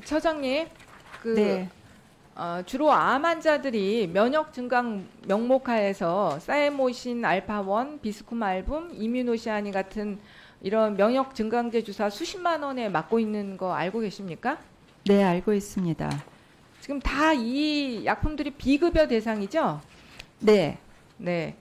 처장님, 네, 주로 암 환자들이 면역 증강 명목하에서 사이모신 알파1, 비스쿰 알붐, 이뮤노시아닌 같은 이런 면역 증강제 주사 수십만 원에 맞고 있는 거 알고 계십니까? 네, 알고 있습니다. 지금 다 이 약품들이 비급여 대상이죠? 네, 네.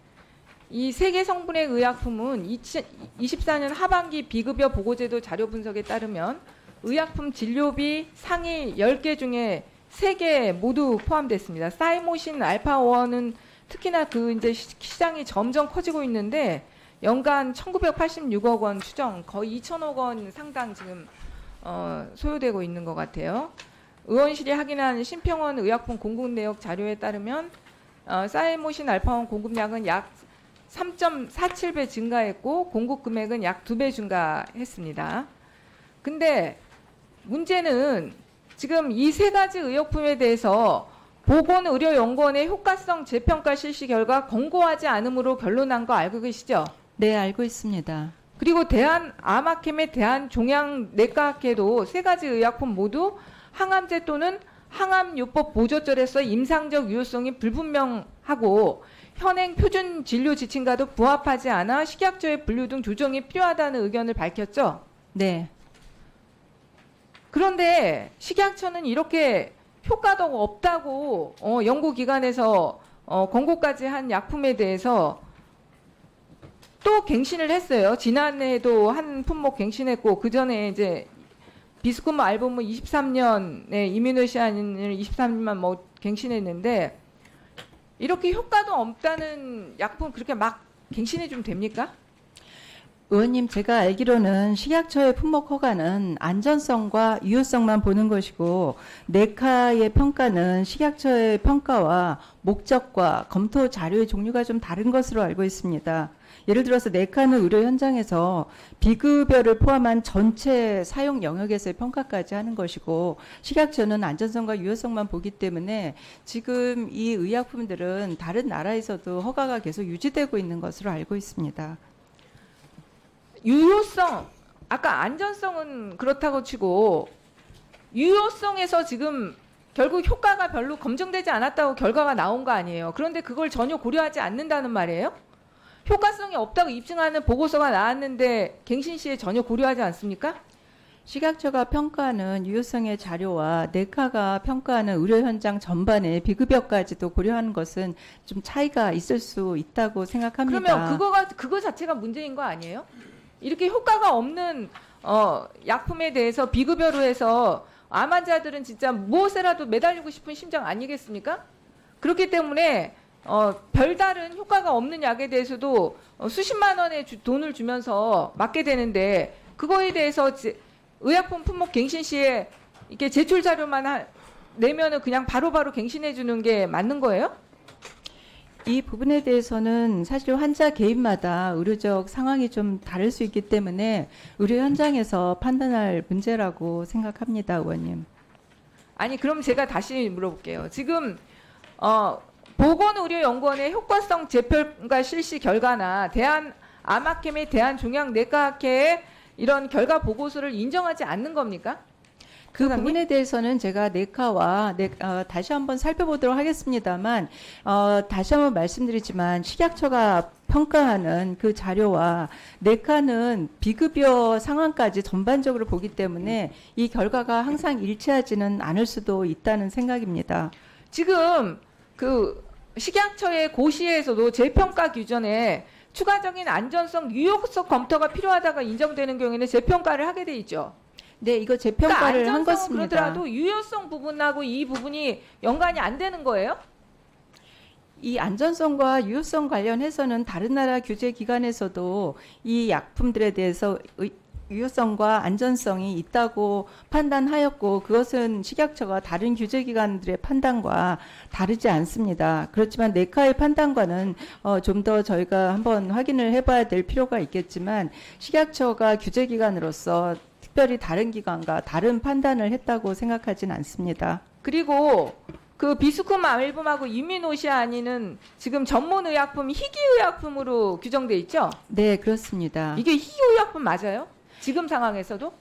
이 세 개 성분의 의약품은 2024년 하반기 비급여 보고제도 자료 분석에 따르면 의약품 진료비 상위 10개 중에 3개 모두 포함됐습니다. 사이모신 알파1은 특히나 이제 시장이 점점 커지고 있는데 연간 1986억 원 추정, 거의 2천억 원 상당 지금 소요되고 있는 것 같아요. 의원실이 확인한 신평원 의약품 공급 내역 자료에 따르면 사이모신 알파1 공급량은 약 3.47배 증가했고 공급 금액은 약 2배 증가했습니다. 근데 문제는 지금 이 세 가지 의약품에 대해서 보건의료연구원의 효과성 재평가 실시 결과 권고하지 않음으로 결론난 거 알고 계시죠? 네, 알고 있습니다. 그리고 대한암학회의 대한종양내과학회도 세 가지 의약품 모두 항암제 또는 항암요법 보조절에서 임상적 유효성이 불분명하고 현행 표준 진료 지침과도 부합하지 않아 식약처의 분류 등 조정이 필요하다는 의견을 밝혔죠. 네, 그런데 식약처는 이렇게 효과도 없다고 연구기관에서 권고까지 한 약품에 대해서 또 갱신을 했어요. 지난해에도 한 품목 갱신했고 그 전에 이제 비스쿰 알붐은 23년에 이뮤노시아닌을 23년만 뭐 갱신했는데 이렇게 효과도 없다는 약품 그렇게 막 갱신해 주면 됩니까? 의원님, 제가 알기로는 식약처의 품목 허가는 안전성과 유효성만 보는 것이고 내카의 평가는 식약처의 평가와 목적과 검토 자료의 종류가 좀 다른 것으로 알고 있습니다. 예를 들어서 내카는 의료 현장에서 비급여를 포함한 전체 사용 영역에서의 평가까지 하는 것이고 식약처는 안전성과 유효성만 보기 때문에 지금 이 의약품들은 다른 나라에서도 허가가 계속 유지되고 있는 것으로 알고 있습니다. 유효성, 아까 안전성은 그렇다고 치고 유효성에서 지금 결국 효과가 별로 검증되지 않았다고 결과가 나온 거 아니에요. 그런데 그걸 전혀 고려하지 않는다는 말이에요? 효과성이 없다고 입증하는 보고서가 나왔는데 갱신 시에 전혀 고려하지 않습니까? 식약처가 평가하는 유효성의 자료와 내카가 평가하는 의료 현장 전반의 비급여까지도 고려하는 것은 좀 차이가 있을 수 있다고 생각합니다. 그러면 그거 자체가 문제인 거 아니에요? 이렇게 효과가 없는 약품에 대해서 비급여로 해서 암 환자들은 진짜 무엇에라도 매달리고 싶은 심정 아니겠습니까? 그렇기 때문에 별다른 효과가 없는 약에 대해서도 수십만 원의 돈을 주면서 맞게 되는데 그거에 대해서 의약품 품목 갱신 시에 이렇게 제출 자료만 내면은 그냥 바로바로 갱신해 주는 게 맞는 거예요? 이 부분에 대해서는 사실 환자 개인마다 의료적 상황이 좀 다를 수 있기 때문에 의료 현장에서 판단할 문제라고 생각합니다, 의원님. 아니 그럼 제가 다시 물어볼게요. 지금 보건의료연구원의 효과성 재평가 실시 결과나 대한암학회 대한종양내과학회의 이런 결과 보고서를 인정하지 않는 겁니까? 그 부분에 대해서는 제가 내카와 다시 한번 살펴보도록 하겠습니다만 다시 한번 말씀드리지만 식약처가 평가하는 그 자료와 내카는 비급여 상황까지 전반적으로 보기 때문에 이 결과가 항상 일치하지는 않을 수도 있다는 생각입니다. 지금 그 식약처의 고시에서도 재평가 규정에 추가적인 안전성, 유효성 검토가 필요하다가 인정되는 경우에는 재평가를 하게 돼 있죠. 네, 이거 재평가를 한 안전성은 것입니다. 그러더라도 유효성 부분하고 이 부분이 연관이 안 되는 거예요? 이 안전성과 유효성 관련해서는 다른 나라 규제 기관에서도 이 약품들에 대해서 유효성과 안전성이 있다고 판단하였고 그것은 식약처가 다른 규제 기관들의 판단과 다르지 않습니다. 그렇지만 내카의 판단과는 좀 더 저희가 한번 확인을 해봐야 될 필요가 있겠지만 식약처가 규제 기관으로서 특별히 다른 기관과 다른 판단을 했다고 생각하진 않습니다. 그리고 그 비스쿰 알붐하고 이뮤노시아닌은 지금 전문의약품 희귀의약품으로 규정돼 있죠? 네, 그렇습니다. 이게 희귀의약품 맞아요? 지금 상황에서도?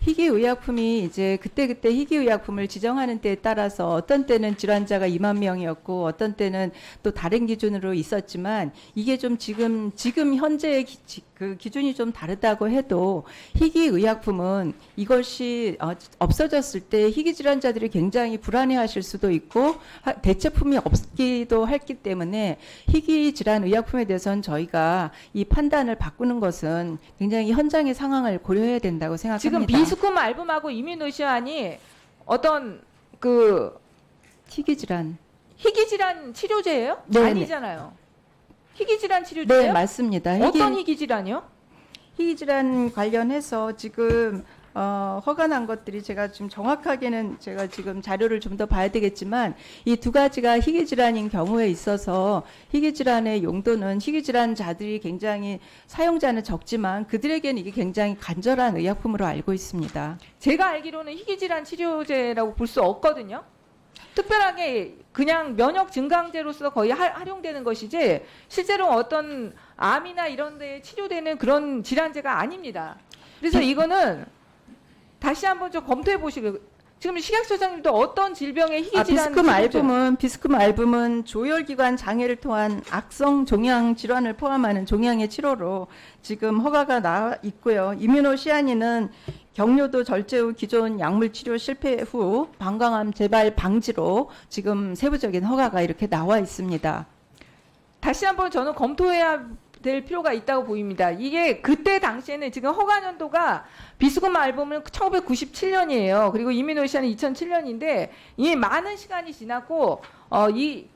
희귀의약품이 이제 그때그때 희귀의약품을 지정하는 때에 따라서 어떤 때는 질환자가 2만 명이었고 어떤 때는 또 다른 기준으로 있었지만 이게 좀 지금 현재의 그 기준이 좀 다르다고 해도 희귀의약품은 이것이 없어졌을 때 희귀 질환자들이 굉장히 불안해하실 수도 있고 대체품이 없기도 했기 때문에 희귀 질환 의약품에 대해서는 저희가 이 판단을 바꾸는 것은 굉장히 현장의 상황을 고려해야 된다고 생각합니다. 지금 비스쿰 알붐하고 이뮤노시안이 어떤 그 희귀 질환. 희귀 질환 치료제예요? 네네. 아니잖아요. 희귀 질환 치료제예요? 네, 맞습니다. 어떤 희귀 질환이요? 희귀 질환 관련해서 지금 허가난 것들이 제가 지금 정확하게는 제가 지금 자료를 좀 더 봐야 되겠지만 이 두 가지가 희귀 질환인 경우에 있어서 희귀 질환의 용도는 희귀 질환자들이 굉장히 사용자는 적지만 그들에게는 이게 굉장히 간절한 의약품으로 알고 있습니다. 제가 알기로는 희귀 질환 치료제라고 볼 수 없거든요. 특별하게 그냥 면역 증강제로서 거의 활용되는 것이지 실제로 어떤 암이나 이런 데에 치료되는 그런 질환제가 아닙니다. 그래서 이거는 다시 한번 좀 검토해 보시고 지금 식약처장님도 어떤 질병의 희귀 질환 비스쿰 알붐은 조혈기관 장애를 통한 악성 종양 질환을 포함하는 종양의 치료로 지금 허가가 나와 있고요. 이뮤노시아닌은 경료도 절제 후 기존 약물 치료 실패 후 방광암 재발 방지로 지금 세부적인 허가가 이렇게 나와 있습니다. 다시 한번 저는 검토해야 될 필요가 있다고 보입니다. 이게 그때 당시에는 지금 허가 연도가 비스쿰 알붐은 1997년이에요. 그리고 이뮤노시아는 2007년인데 이 많은 시간이 지났고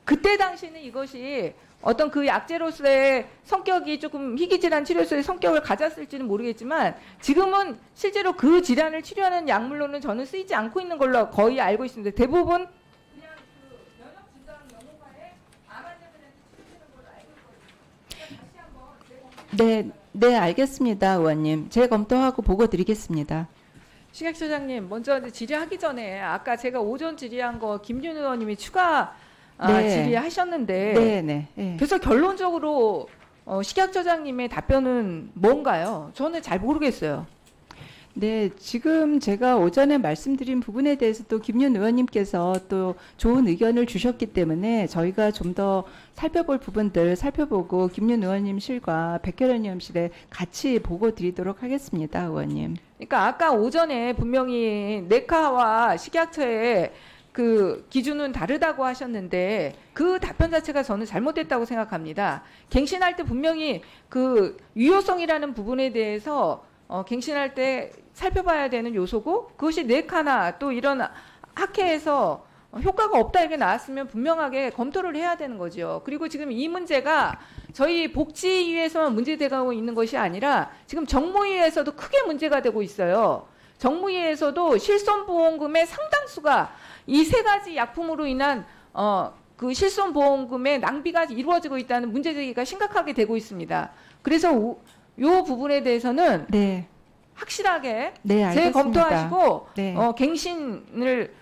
그때 당시에는 이것이 어떤 그 약제로서의 성격이 조금 희귀 질환 치료소의 성격을 가졌을지는 모르겠지만 지금은 실제로 그 질환을 치료하는 약물로는 저는 쓰이지 않고 있는 걸로 거의 알고 있습니다. 대부분 그냥 그 면역 증강 연호과에 암 환자들한테 치료되는 걸로 알고 있거든요. 다시 한번 네, 알겠습니다, 의원님. 재검토하고 보고 드리겠습니다. 식약처장님 먼저 이제 질의하기 전에 아까 제가 오전 질의한 거 김윤 의원님이 추가 네. 질의하셨는데 네. 그래서 결론적으로 식약처장님의 답변은 뭔가요? 저는 잘 모르겠어요. 네, 지금 제가 오전에 말씀드린 부분에 대해서 또 김윤 의원님께서 또 좋은 의견을 주셨기 때문에 저희가 좀 더 살펴볼 부분들 살펴보고 김윤 의원님실과 백혜련 의원실에 같이 보고 드리도록 하겠습니다, 의원님. 그러니까 아까 오전에 분명히 네카와 식약처의 그 기준은 다르다고 하셨는데 그 답변 자체가 저는 잘못됐다고 생각합니다. 갱신할 때 분명히 그 유효성이라는 부분에 대해서 갱신할 때 살펴봐야 되는 요소고 그것이 네카나 또 이런 학회에서 효과가 없다 이게 나왔으면 분명하게 검토를 해야 되는 거죠. 그리고 지금 이 문제가 저희 복지위에서만 문제되고 있는 것이 아니라 지금 정무위에서도 크게 문제가 되고 있어요. 정무위에서도 실손보험금의 상당수가 이 세 가지 약품으로 인한 그 실손보험금의 낭비가 이루어지고 있다는 문제 제기가 심각하게 되고 있습니다. 그래서 요 부분에 대해서는 네. 확실하게 알겠습니다. 재검토하시고 네. 갱신을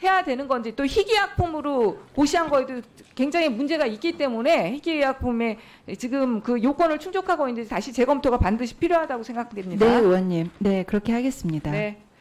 해야 되는 건지 또 희귀약품으로 고시한 거에도 굉장히 문제가 있기 때문에 희귀약품에 지금 그 요건을 충족하고 있는데 다시 재검토가 반드시 필요하다고 생각됩니다. 네, 의원님. 네, 그렇게 하겠습니다. 네.